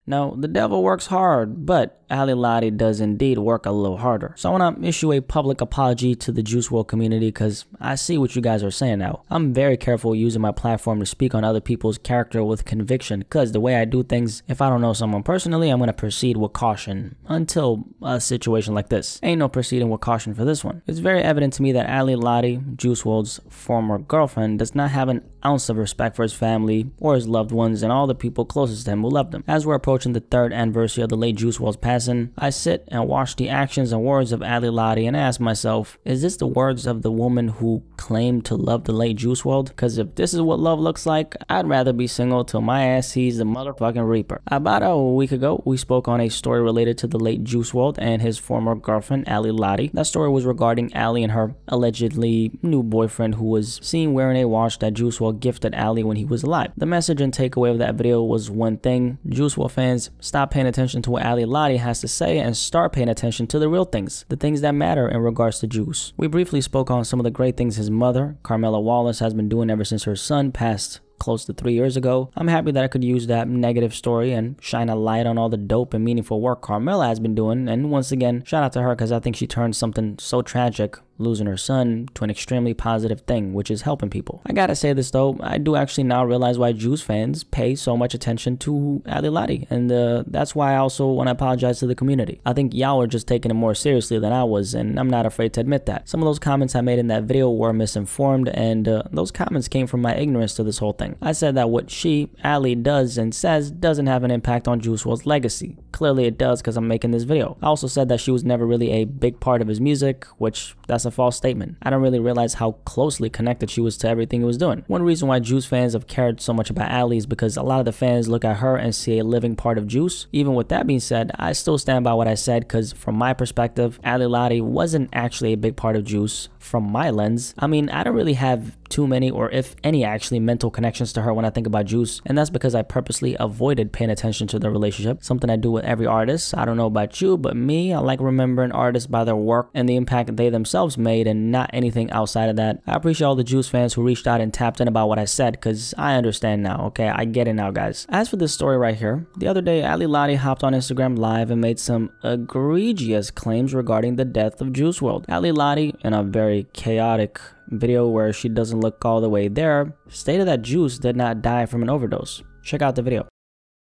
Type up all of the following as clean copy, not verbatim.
No, the devil works hard, but Ally Lotti does indeed work a little harder. So I want to issue a public apology to the Juice Wrld community because I see what you guys are saying now. I'm very careful using my platform to speak on other people's character with conviction because the way I do things, if I don't know someone personally, I'm going to proceed with caution until a situation like this. Ain't no proceeding with caution for this one. It's very evident to me that Ally Lotti, Juice Wrld's former girlfriend, does not have an ounce of respect for his family or his loved ones and all the people closest to him who loved him. As we're approaching the 3rd anniversary of the late Juice Wrld's passing, I sit and watch the actions and words of Ally Lotti and ask myself, is this the words of the woman who claimed to love the late Juice Wrld? Because if this is what love looks like, I'd rather be single till my ass sees the motherfucking reaper. About a week ago, we spoke on a story related to the late Juice Wrld and his former girlfriend, Ally Lotti. That story was regarding Ally and her allegedly new boyfriend who was seen wearing a watch that Juice Wrld gifted Ally when he was alive. The message and takeaway of that video was one thing: Juice Wrld fans, stop paying attention to what Ally Lotti has to say and start paying attention to the real things, the things that matter in regards to Juice. We briefly spoke on some of the great things his mother, Carmela Wallace, has been doing ever since her son passed close to 3 years ago. I'm happy that I could use that negative story and shine a light on all the dope and meaningful work Carmela has been doing, and once again, shout out to her because I think she turned something so tragic, losing her son, to an extremely positive thing, which is helping people. I gotta say this though, I do actually now realize why Juice fans pay so much attention to Ally Lotti, and that's why I also want to apologize to the community. I think y'all are just taking it more seriously than I was, and I'm not afraid to admit that. Some of those comments I made in that video were misinformed, and those comments came from my ignorance to this whole thing. I said that what she, Ally, does and says doesn't have an impact on Juice Wrld's legacy. Clearly it does because I'm making this video. I also said that she was never really a big part of his music, which that's a false statement. I don't really realize how closely connected she was to everything he was doing. One reason why Juice fans have cared so much about Ally is because a lot of the fans look at her and see a living part of Juice. Even with that being said, I still stand by what I said because from my perspective, Ally Lotti wasn't actually a big part of Juice from my lens. I mean, I don't really have too many, or if any, actually mental connections to her when I think about Juice, and that's because I purposely avoided paying attention to the relationship, something I do with every artist. I don't know about you, but me, I like remembering artists by their work and the impact they themselves made and not anything outside of that. I appreciate all the Juice fans who reached out and tapped in about what I said because I understand now, okay? I get it now, guys. As for this story right here, the other day, Ally Lotti hopped on Instagram Live and made some egregious claims regarding the death of Juice Wrld. Ally Lotti, in a very chaotic video where she doesn't look all the way there, stated that Juice did not die from an overdose. Check out the video.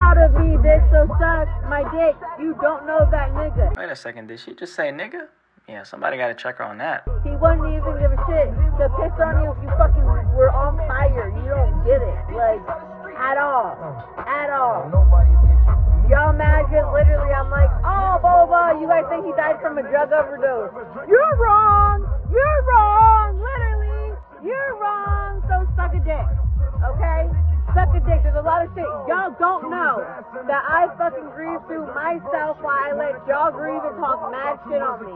Out of me, bitch, so suck my dick. You don't know that nigga. Wait a second, did she just say nigga? Yeah, somebody gotta check her on that. He wouldn't even give a shit to piss on you if you fucking were on fire. You don't get it, like, at all. At all. Y'all imagine, literally, I'm like, oh, blah, blah, blah, you guys think he died from a drug overdose. You're wrong. You're wrong. Literally, you're wrong. So suck a dick, okay? Suck a dick. There's a lot of shit y'all don't know that I fucking grieve through myself while I let y'all grieve and talk mad shit on me.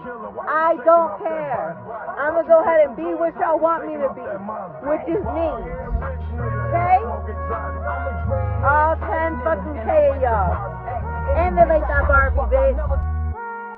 I don't care. I'm gonna go ahead and be what y'all want me to be, which is me. Okay? All 10 fucking K of y'all. And they like that Barbie, bitch.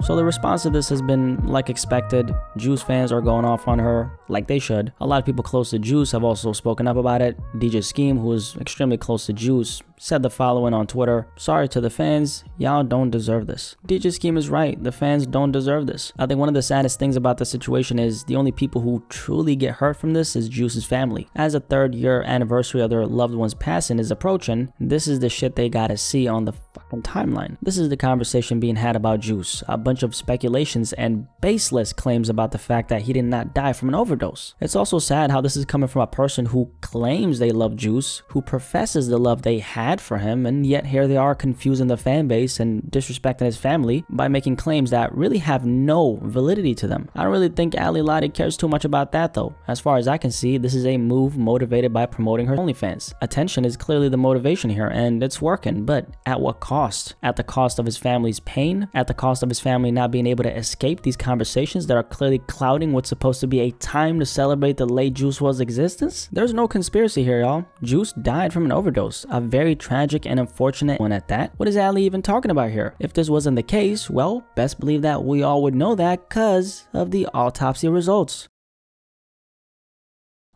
So the response to this has been like expected. Juice fans are going off on her, like they should. A lot of people close to Juice have also spoken up about it. DJ Scheme, who is extremely close to Juice, said the following on Twitter: sorry to the fans, y'all don't deserve this. DJ Scheme is right, the fans don't deserve this. I think one of the saddest things about the situation is the only people who truly get hurt from this is Juice's family. As the 3rd year anniversary of their loved one's passing is approaching, this is the shit they gotta see on the fucking timeline. This is the conversation being had about Juice. A bunch of speculations and baseless claims about the fact that he did not die from an overdose. It's also sad how this is coming from a person who claims they love Juice, who professes the love they had for him, and yet here they are confusing the fan base and disrespecting his family by making claims that really have no validity to them. I don't really think Ally Lotti cares too much about that though. As far as I can see, this is a move motivated by promoting her OnlyFans. Attention is clearly the motivation here, and it's working, but at what cost? At the cost of his family's pain? At the cost of his family not being able to escape these conversations that are clearly clouding what's supposed to be a time to celebrate the late Juice Wrld's existence? There's no conspiracy here, y'all. Juice died from an overdose, a very tragic and unfortunate one at that. What is Ally even talking about here? If this wasn't the case, well, best believe that we all would know that because of the autopsy results.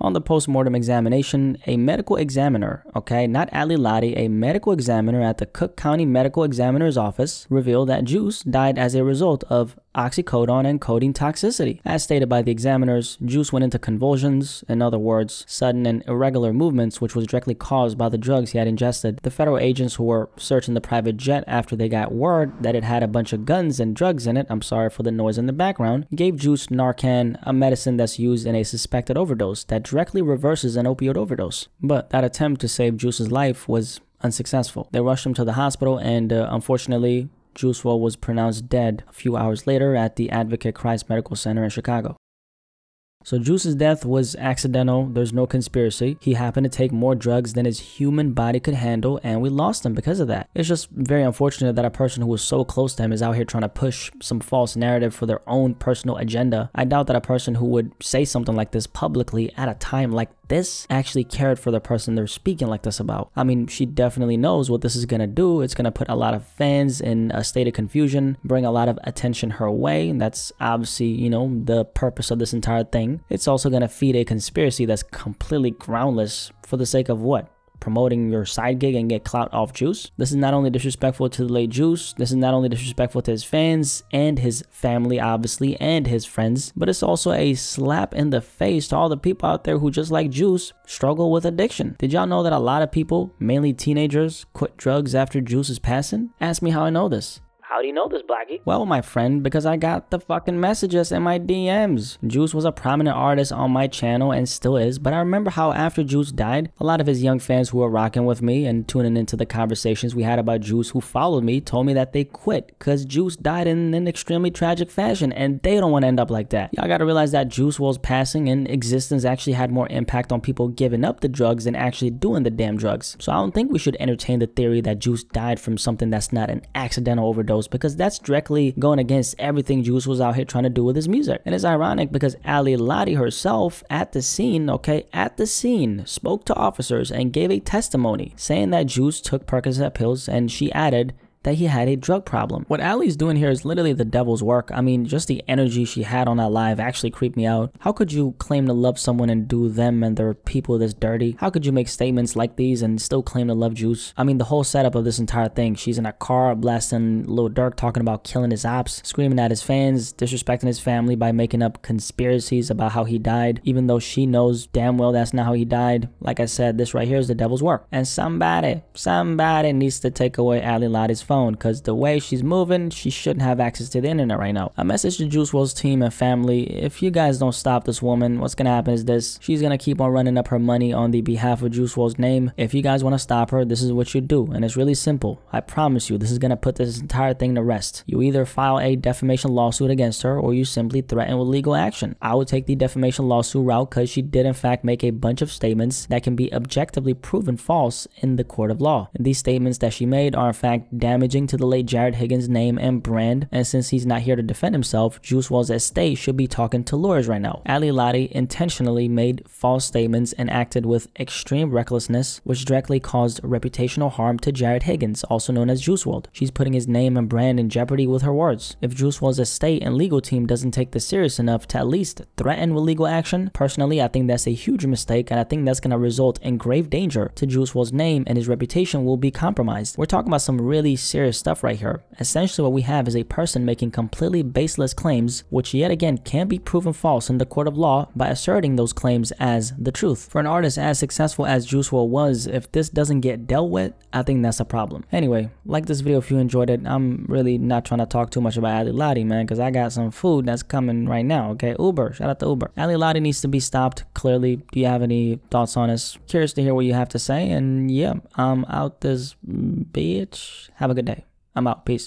On the post-mortem examination, a medical examiner, okay, not Ally Lotti, a medical examiner at the Cook County Medical Examiner's Office revealed that Juice died as a result of oxycodone and codeine toxicity. As stated by the examiners, Juice went into convulsions, in other words, sudden and irregular movements, which was directly caused by the drugs he had ingested. The federal agents who were searching the private jet after they got word that it had a bunch of guns and drugs in it, I'm sorry for the noise in the background, gave Juice Narcan, a medicine that's used in a suspected overdose that directly reverses an opioid overdose. But that attempt to save Juice's life was unsuccessful. They rushed him to the hospital and unfortunately, Juice Wrld was pronounced dead a few hours later at the Advocate Christ Medical Center in Chicago. So Juice's death was accidental, there's no conspiracy. He happened to take more drugs than his human body could handle and we lost him because of that. It's just very unfortunate that a person who was so close to him is out here trying to push some false narrative for their own personal agenda. I doubt that a person who would say something like this publicly at a time like this actually cared for the person they're speaking like this about. I mean, she definitely knows what this is gonna do. It's gonna put a lot of fans in a state of confusion, bring a lot of attention her way. And that's obviously, you know, the purpose of this entire thing. It's also gonna feed a conspiracy that's completely groundless for the sake of what? Promoting your side gig and get clout off Juice. This is not only disrespectful to the late Juice, this is not only disrespectful to his fans and his family obviously and his friends, but it's also a slap in the face to all the people out there who just like Juice struggle with addiction. Did y'all know that a lot of people, mainly teenagers, quit drugs after Juice's passing? Ask me how I know this. How do you know this, Blackie? Well, my friend, because I got the fucking messages in my DMs. Juice was a prominent artist on my channel and still is, but I remember how after Juice died, a lot of his young fans who were rocking with me and tuning into the conversations we had about Juice who followed me told me that they quit because Juice died in an extremely tragic fashion and they don't want to end up like that. Y'all gotta realize that Juice WRLD's passing and existence actually had more impact on people giving up the drugs than actually doing the damn drugs. So I don't think we should entertain the theory that Juice died from something that's not an accidental overdose, because that's directly going against everything Juice was out here trying to do with his music. And it's ironic because Ally Lotti herself at the scene, spoke to officers and gave a testimony saying that Juice took Percocet pills, and she added that he had a drug problem. What Ally's doing here is literally the devil's work. I mean, just the energy she had on that live actually creeped me out. How could you claim to love someone and do them and their people this dirty? How could you make statements like these and still claim to love Juice? I mean, the whole setup of this entire thing, she's in a car blasting Lil Durk, talking about killing his ops, screaming at his fans, disrespecting his family by making up conspiracies about how he died, even though she knows damn well that's not how he died. Like I said, this right here is the devil's work. And somebody needs to take away Ally Lotti's phone, because the way she's moving, she shouldn't have access to the internet right now. A message to Juice WRLD's team and family: if you guys don't stop this woman, what's gonna happen is this: she's gonna keep on running up her money on the behalf of Juice WRLD's name. If you guys want to stop her, this is what you do, and it's really simple. I promise you, this is gonna put this entire thing to rest. You either file a defamation lawsuit against her, or you simply threaten with legal action. I would take the defamation lawsuit route because she did in fact make a bunch of statements that can be objectively proven false in the court of law. And these statements that she made are in fact damaging to the late Jared Higgins' name and brand, and since he's not here to defend himself, Juice WRLD's estate should be talking to lawyers right now. Ally Lotti intentionally made false statements and acted with extreme recklessness, which directly caused reputational harm to Jared Higgins, also known as Juice WRLD. She's putting his name and brand in jeopardy with her words. If Juice WRLD's estate and legal team doesn't take this serious enough to at least threaten with legal action, personally I think that's a huge mistake, and I think that's going to result in grave danger to Juice WRLD's name, and his reputation will be compromised. We're talking about some really serious stuff right here. Essentially what we have is a person making completely baseless claims, which yet again can be proven false in the court of law by asserting those claims as the truth. For an artist as successful as Juice WRLD was, if this doesn't get dealt with, I think that's a problem. Anyway, like this video if you enjoyed it. I'm really not trying to talk too much about Ally Lotti, man, because I got some food that's coming right now, okay? Uber, shout out to Uber. Ally Lotti needs to be stopped, clearly. Do you have any thoughts on this? Curious to hear what you have to say, and yeah, I'm out this bitch. Have a good day. I'm out. Peace.